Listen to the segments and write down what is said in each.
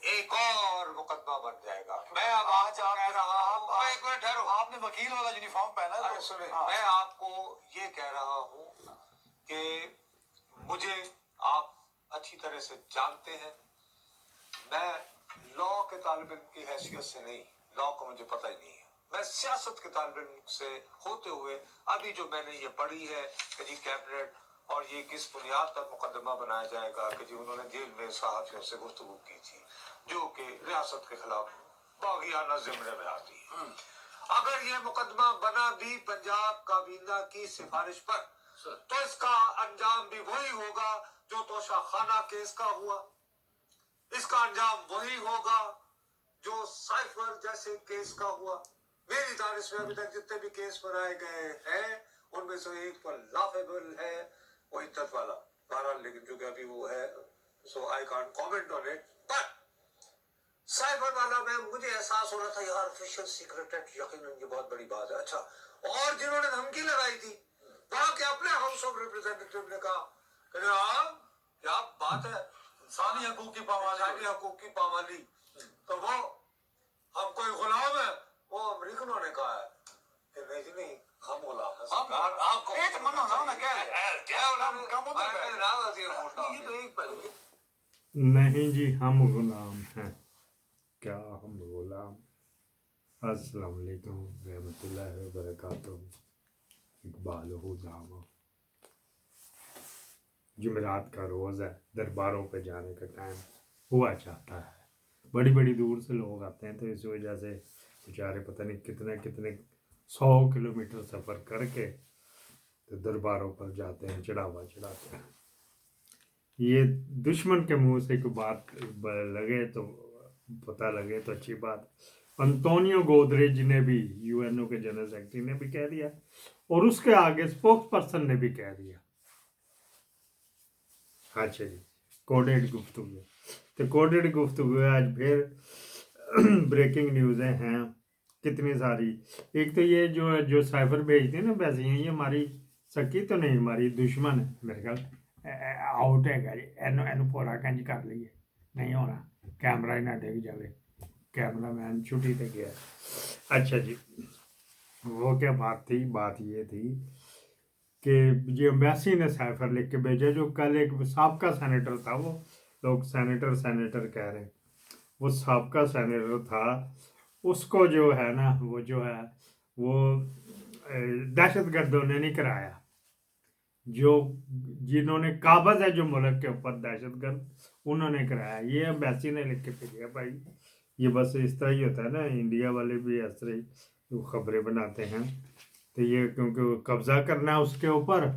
एक और मुकदमा बन जाएगा। मैं अब आज कह रहा हूँ, एक मिनट ठहरो, आपने वकील वाला यूनिफॉर्म पहना है। अरे सुने, मैं आपको ये कह रहा हूँ कि मुझे आप अच्छी तरह से जानते हैं। मैं लॉ के तालिब इल्म की हैसियत से नहीं, लॉ को मुझे पता ही नहीं है। मैं सियासत के तालिब इल्म से होते हुए अभी जो मैंने ये पढ़ी है कि जी कैबिनेट और ये किस बुनियाद पर मुकदमा बनाया जाएगा कि जी उन्होंने जेल में सहाफियों से गुफ्तगू की थी जो कि रियासत के खिलाफ बागियाना जिम्मे में आती है। अगर ये मुकदमा बना भी पंजाब काबीना की सिफारिश पर तो इसका अंजाम भी वही होगा जो तोशा खाना केस का हुआ। इसका अंजाम वही होगा जो साइफर जैसे केस का हुआ। मेरी दानिश में अभी तक जितने भी केस बनाए गए हैं उनमें से एक पर लाफेबल है वो इद्दत वाला। बहरहाल लेकिन क्योंकि अभी वो है so I can't comment on it. पर साइबर वाला में मुझे एहसास हो रहा था यार ऑफिशियल सीक्रेट एक्ट यकीनन ये बहुत बड़ी बात है। अच्छा, और जिन्होंने धमकी लगाई थी वहां के अपने हाउस ऑफ रिप्रेजेंटेटिव ने कहा क्या बात है, इंसानी हकूक की पामाली तो वो हम कोई गुलाम है। वो अमरीकनों ने कहा है कि नहीं जी नहीं, हम गुलाम हैं। आपको एक मन होना ना क्या नहीं जी, हम गुलाम हैं। क्या हम गुलाम? अस्सलाम वालेकुम रहमतुल्लाहि व बरकातुहू। इकबाल हो जामा। जुमेरात का रोज़ है, दरबारों पे जाने का टाइम हुआ चाहता है। बड़ी बड़ी दूर से लोग आते हैं तो इस वजह से बेचारे पता नहीं कितने कितने 100 किलोमीटर सफ़र करके तो दरबारों पर जाते हैं, चढ़ावा चढ़ाते हैं। ये दुश्मन के मुंह से कोई बात लगे तो पता लगे तो अच्छी बात। अंतोनियो गोदरेज ने भी, यूएनओ के जनरल सेक्रेटरी ने भी कह दिया और उसके आगे स्पोक्स पर्सन ने भी कह दिया। अच्छा जी, कोडेड गुफ्तगू। तो कोडेड गुफ्तगू आज फिर ब्रेकिंग न्यूज़ें हैं कितनी सारी। एक तो ये जो साइफर भेजते हैं ना, वैसे ये हमारी सकी तो नहीं, हमारी दुश्मन है मेरे ख्याल। आउट है जी, एनू पूरा कंज कर लिए, नहीं होना, कैमरा ही ना डिग जाए, कैमरा मैन छुट्टी पे गया। अच्छा जी, वो क्या बात थी? बात ये थी कि जो एम्बेसी ने साइफर लिख के भेजा, जो कल एक साबका सेनेटर था, वो लोग सेनेटर कह रहे हैं, वो साबका सेनेटर था, उसको जो है ना वो जो है वो दहशत गर्दों ने नहीं कराया। जो जिन्होंने काबज है जो मुल्क के ऊपर दहशतगर्द, उन्होंने कराया। ये एम्बेसी ने लिख के भेजा भाई। ये बस इस तरह ही होता है ना, इंडिया वाले भी इस तरह ही खबरें बनाते हैं। तो ये क्योंकि कब्जा करना है उसके ऊपर,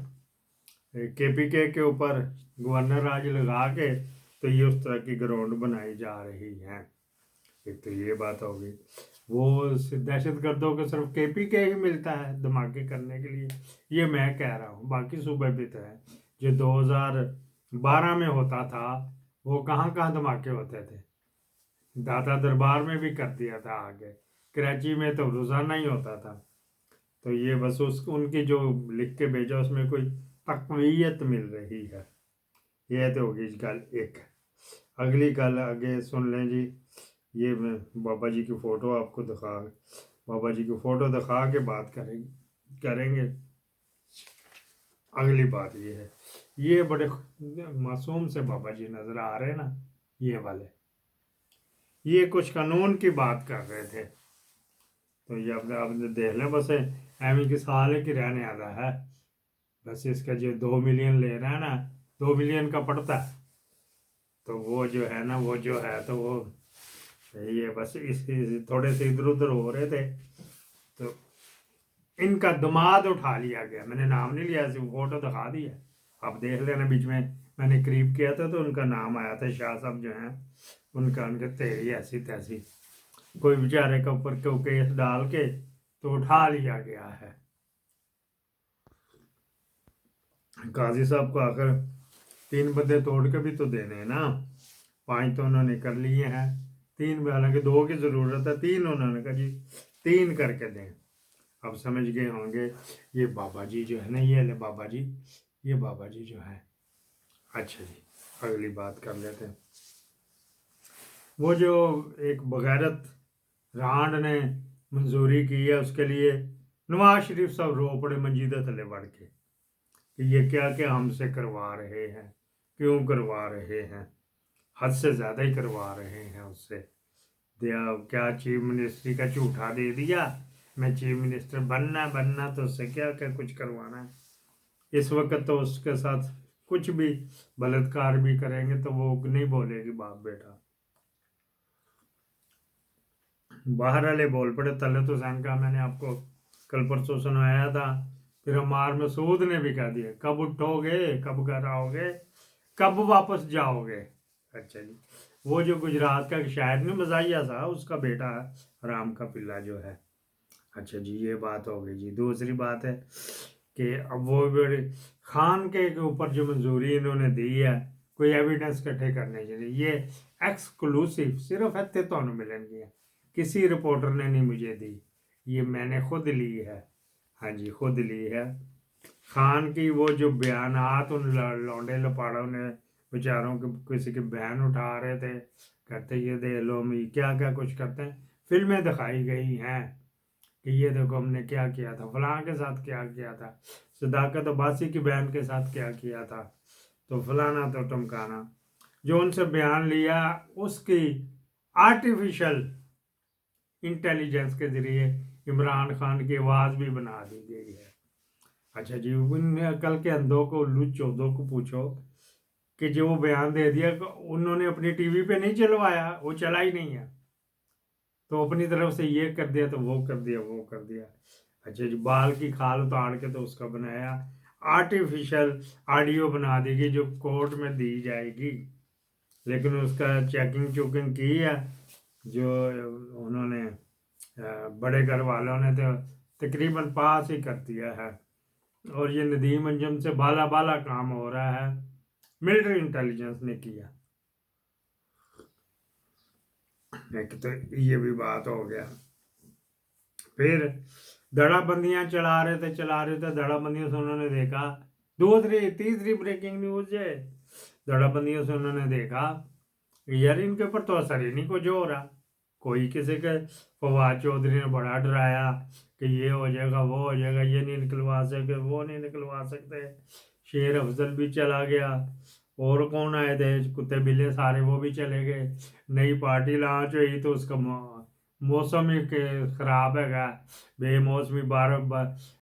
के ऊपर गवर्नर राज लगा के, तो ये उस तरह की ग्राउंड बनाई जा रही है। एक तो ये बात होगी। वो दहशत गर्दों को सिर्फ के ही मिलता है धमाके करने के लिए, ये मैं कह रहा हूँ। बाकी सूबे भी तो है। जो 2012 में होता था वो कहाँ कहाँ धमाके होते थे। दादा दरबार में भी कर दिया था आगे, कराची में तो रोज़ाना ही होता था। तो ये बस उनकी जो लिख के भेजा उसमें कोई तकवीयत मिल रही है। यह तो होगी गल एक। अगली गल आगे सुन लें जी। ये मैं बाबा जी की फ़ोटो आपको बाबा जी की फ़ोटो दिखा के बात करेंगे। अगली बात ये है, ये बड़े मासूम से बाबा जी नज़र आ रहे हैं ना, ये वाले, ये कुछ कानून की बात कर रहे थे। तो ये आपने देख लें, बस एम की साल की रहने वाला है। बस इसका जो 2 मिलियन ले रहा है ना, 2 मिलियन का पड़ता है, तो वो जो है ना, वो जो है तो वो ये बस इस थोड़े से इधर उधर हो रहे थे तो इनका दामाद उठा लिया गया। मैंने नाम नहीं लिया, सिर्फ फोटो दिखा दी है, आप देख लेना। बीच में मैंने करीब किया था तो उनका नाम आया था, शाह साहब जो हैं उनका, उनके तेरी ऐसी तैसी कोई बेचारे के ऊपर क्यों केस डाल के तो उठा लिया गया है। काजी साहब को आकर 3 बंदे तोड़ के भी तो देने हैं ना, 5 तो उन्होंने कर लिए हैं, 3, हालांकि 2 की ज़रूरत है, 3 उन्होंने कहा जी 3 करके दें। अब समझ गए होंगे ये बाबा जी जो है ना, ये ले बाबा जी, ये बाबा जी जो है। अच्छा जी, अगली बात कर लेते हैं। वो जो एक बगैरत रांड ने मंजूरी की है उसके लिए नवाज शरीफ साहब रो पड़े मंजीदा थले बढ़ के कि ये क्या क्या हमसे करवा रहे हैं, क्यों करवा रहे हैं, हद से ज़्यादा ही करवा रहे हैं उससे। दिया क्या चीफ मिनिस्ट्री का झूठा दे दिया, मैं चीफ मिनिस्टर बनना तो उससे क्या क्या कुछ करवाना है। इस वक्त तो उसके साथ कुछ भी बलात्कार भी करेंगे तो वो नहीं बोलेगी बाप बेटा। बाहर वाले बोल पड़े। तलत हुसैन का मैंने आपको कल परसों सुनाया था। फिर अमार मसूद ने भी कह दिया कब उठोगे, कब घर आओगे, कब वापस जाओगे। अच्छा जी, वो जो गुजरात का शायर ने मजाहिया था उसका बेटा है राम का पिल्ला जो है। अच्छा जी, ये बात हो गई जी। दूसरी बात है कि अब वो बड़े खान के ऊपर जो मंजूरी इन्होंने दी है कोई एविडेंस इकट्ठे करने के लिए, ये एक्सक्लूसिव सिर्फ इतने तो मिलेंगे, किसी रिपोर्टर ने नहीं मुझे दी, ये मैंने खुद ली है। हाँ जी, खुद ली है। खान की वो जो बयानात उन लौंडे लपाड़ों ने बेचारों के किसी के बयान उठा रहे थे, कहते ये दे लो मी क्या क्या कुछ करते हैं। फिल्में दिखाई गई हैं कि ये देखो हमने क्या किया था, फलां के साथ क्या किया था, सदाकत अब्बासी की बहन के साथ क्या किया था, तो फलाना तो टमकाना। जो उनसे बयान लिया उसकी आर्टिफिशियल इंटेलिजेंस के जरिए इमरान खान की आवाज़ भी बना दी गई है। अच्छा जी, उन कल के अंधों को उल्लू चौधों को पूछो कि जो वो बयान दे दिया उन्होंने अपनी टीवी पे नहीं चलवाया, वो चला ही नहीं है, तो अपनी तरफ से ये कर दिया तो वो कर दिया, वो कर दिया। अच्छा जी, बाल की खाल उतार के तो उसका बनाया आर्टिफिशियल ऑडियो बना दी गई जो कोर्ट में दी जाएगी, लेकिन उसका चेकिंग चुकिंग की है जो उन्होंने बड़े घर वालों ने तो तकरीबन पास ही कर दिया है। और ये नदीम अंजम से बाला बाला काम हो रहा है, मिलिट्री इंटेलिजेंस ने किया। एक तो ये भी बात हो गया। फिर धड़ाबंदियां चला रहे थे धड़ाबंदियों से उन्होंने देखा, तीसरी ब्रेकिंग न्यूज है, धड़ाबंदियों से उन्होंने देखा यार इनके ऊपर तो असर ही नहीं कुछ हो रहा। कोई किसी के फवाद चौधरी ने बड़ा डराया कि ये हो जाएगा, वो हो जाएगा, ये नहीं निकलवा सकते, वो नहीं निकलवा सकते। शेर अफजल भी चला गया, और कौन आए थे कुत्ते बिल्ले सारे, वो भी चले गए। नई पार्टी लॉन्च हुई तो उसका मौसम ही खराब है, बेमौसमी